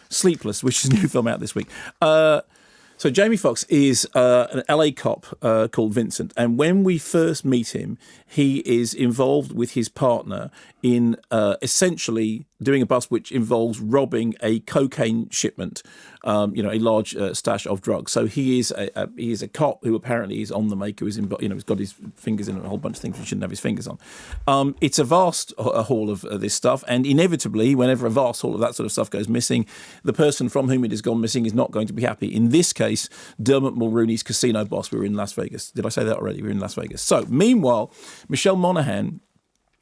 Sleepless, which is a new film out this week. So Jamie Foxx is an LA cop called Vincent, and when we first meet him, he is involved with his partner in essentially doing a bust which involves robbing a cocaine shipment, a large stash of drugs. So he is a cop who apparently is on the make, who is he's got his fingers in a whole bunch of things he shouldn't have his fingers on. It's a vast haul of this stuff, and inevitably, whenever a vast haul of that sort of stuff goes missing, the person from whom it has gone missing is not going to be happy. In this case, Dermot Mulrooney's casino boss. We were in Las Vegas. Did I say that already? We were in Las Vegas. So, meanwhile, Michelle Monaghan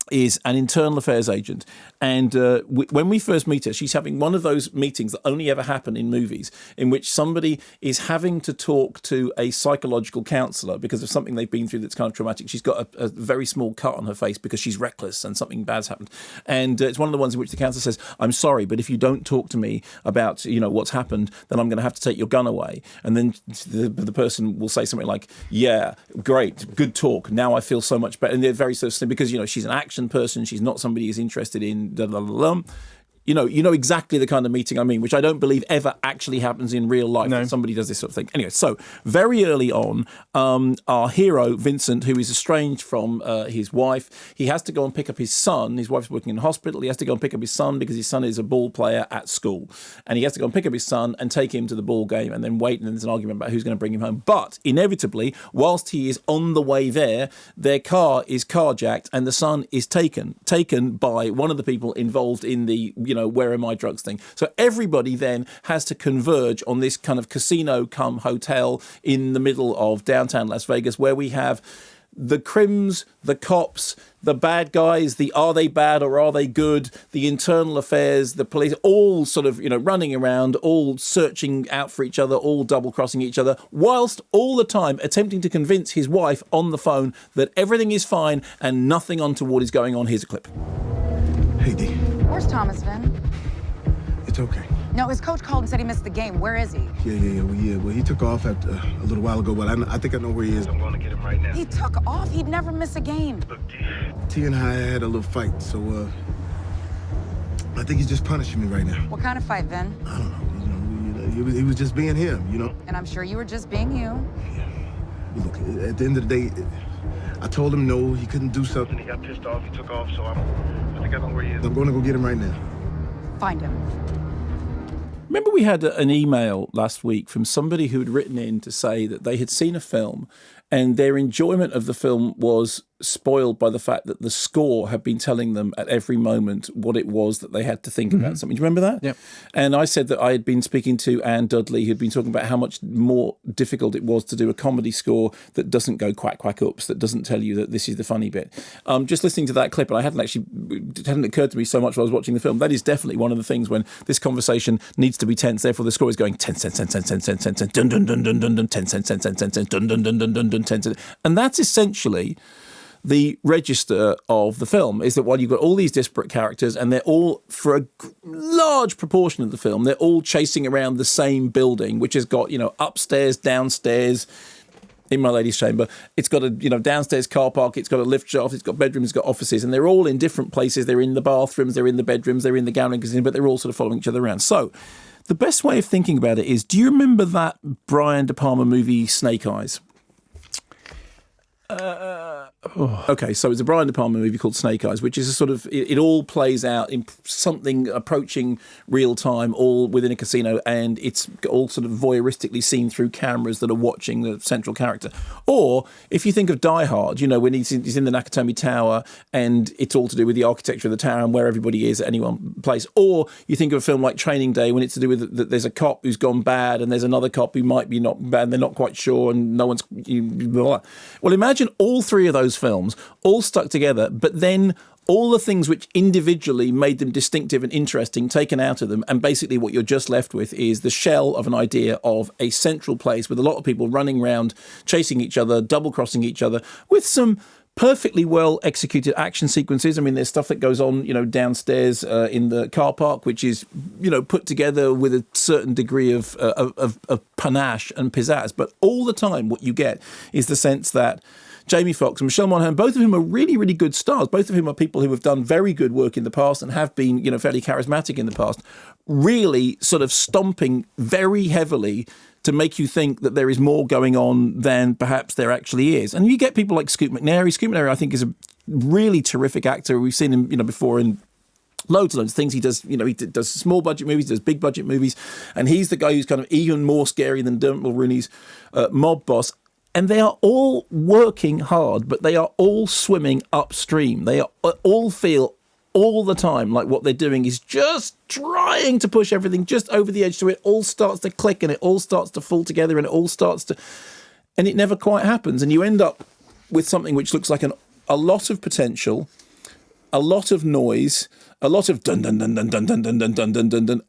is an internal affairs agent. And when we first meet her, she's having one of those meetings that only ever happen in movies, in which somebody is having to talk to a psychological counsellor because of something they've been through that's kind of traumatic. She's got a very small cut on her face because she's reckless and something bad's happened. And it's one of the ones in which the counsellor says, I'm sorry, but if you don't talk to me about, what's happened, then I'm going to have to take your gun away. And then the person will say something like, yeah, great, good talk. Now I feel so much better. And they're very sort of, because, she's an action person, she's not somebody who's interested in you know exactly the kind of meeting I mean, which I don't believe ever actually happens in real life. No. Somebody does this sort of thing. Anyway, so very early on, our hero, Vincent, who is estranged from his wife, he has to go and pick up his son. His wife's working in a hospital. He has to go and pick up his son because his son is a ball player at school. And he has to go and pick up his son and take him to the ball game and then wait, and then there's an argument about who's going to bring him home. But inevitably, whilst he is on the way there, their car is carjacked and the son is taken by one of the people involved in the, where are my drugs thing. So everybody then has to converge on this kind of casino cum hotel in the middle of downtown Las Vegas, where we have the crims, the cops, the bad guys, the are they bad or are they good, the internal affairs, the police, all sort of, running around, all searching out for each other, all double-crossing each other, whilst all the time attempting to convince his wife on the phone that everything is fine and nothing untoward is going on. Here's a clip. Hey, D. Where's Thomas, Vin? It's okay. No, his coach called and said he missed the game. Where is he? Yeah. Well, he took off a little while ago, but I think I know where he is. I'm going to get him right now. He took off? He'd never miss a game. Look, T and I had a little fight, so I think he's just punishing me right now. What kind of fight, Vin? I don't know. He was just being him, And I'm sure you were just being you. Yeah. Look, at the end of the day, I told him no, he couldn't do something. He got pissed off, he took off, so I think I know where he is. I'm going to go get him right now. Find him. Remember we had an email last week from somebody who had written in to say that they had seen a film and their enjoyment of the film was spoiled by the fact that the score had been telling them at every moment what it was that they had to think about something. Do you remember that? Yep. And I said that I had been speaking to Anne Dudley, who'd been talking about how much more difficult it was to do a comedy score that doesn't go quack, quack ups, that doesn't tell you that this is the funny bit. Just listening to that clip, and it hadn't occurred to me so much while I was watching the film, that is definitely one of the things when this conversation needs to be tense, therefore the score is going 10 cents, 10 cents, 10 cents, 10 cents, dun dun dun dun dun dun, 10 cents, 10 cents, 10 cents, dun dun dun dun dun dun, 10 cents. And that's essentially the register of the film, is that while you've got all these disparate characters and they're all, for a large proportion of the film, they're all chasing around the same building, which has got, upstairs, downstairs, in my lady's chamber. It's got a, downstairs car park, it's got a lift shaft, it's got bedrooms, it's got offices, and they're all in different places. They're in the bathrooms, they're in the bedrooms, they're in the gambling casino, but they're all sort of following each other around. So the best way of thinking about it is, do you remember that Brian De Palma movie, Snake Eyes? Okay, so it's a Brian De Palma movie called Snake Eyes, which is a sort of, it all plays out in something approaching real time, all within a casino, and it's all sort of voyeuristically seen through cameras that are watching the central character. Or if you think of Die Hard, when he's in the Nakatomi Tower and it's all to do with the architecture of the tower and where everybody is at any one place. Or you think of a film like Training Day when it's to do with that there's a cop who's gone bad and there's another cop who might be not bad and they're not quite sure and no one's... Well, imagine all three of those films all stuck together, but then all the things which individually made them distinctive and interesting taken out of them, and basically what you're just left with is the shell of an idea of a central place with a lot of people running around, chasing each other, double-crossing each other, with some perfectly well executed action sequences. I mean, there's stuff that goes on, downstairs in the car park, which is, put together with a certain degree of panache and pizzazz. But all the time, what you get is the sense that Jamie Foxx and Michelle Monaghan, both of whom are really, really good stars. Both of whom are people who have done very good work in the past and have been, fairly charismatic in the past, really sort of stomping very heavily to make you think that there is more going on than perhaps there actually is. And you get people like Scoot McNairy. Scoot McNairy, I think, is a really terrific actor. We've seen him, before in loads of things. He does, he does small budget movies, does big budget movies, and he's the guy who's kind of even more scary than Dermot Mulroney's mob boss. And they are all working hard, but they are all swimming upstream. They all feel all the time like what they're doing is just trying to push everything just over the edge, so it all starts to click and it all starts to fall together and it all starts to, and it never quite happens, and you end up with something which looks like a lot of potential, a lot of noise, a lot of dun dun dun dun dun dun dun dun dun dun dun dun,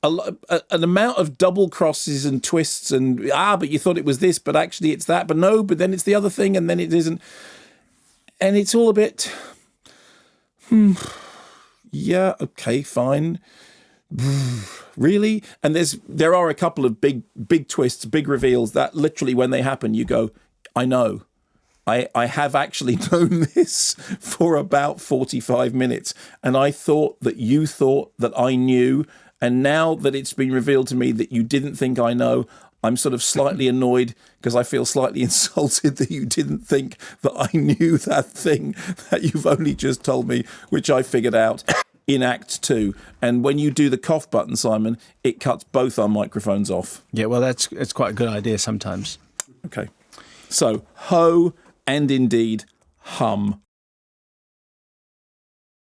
an amount of double crosses and twists and but you thought it was this, but actually it's that, but no, but then it's the other thing, and then it isn't, and it's all a bit. Yeah, okay, fine. Really? And there are a couple of big twists, big reveals that literally when they happen, you go, I know. I have actually known this for about 45 minutes, and I thought that you thought that I knew, and now that it's been revealed to me that you didn't think I know, I'm sort of slightly annoyed because I feel slightly insulted that you didn't think that I knew that thing that you've only just told me, which I figured out in Act 2. And when you do the cough button, Simon, it cuts both our microphones off. Yeah, well, it's quite a good idea sometimes. Okay. So, ho and indeed hum.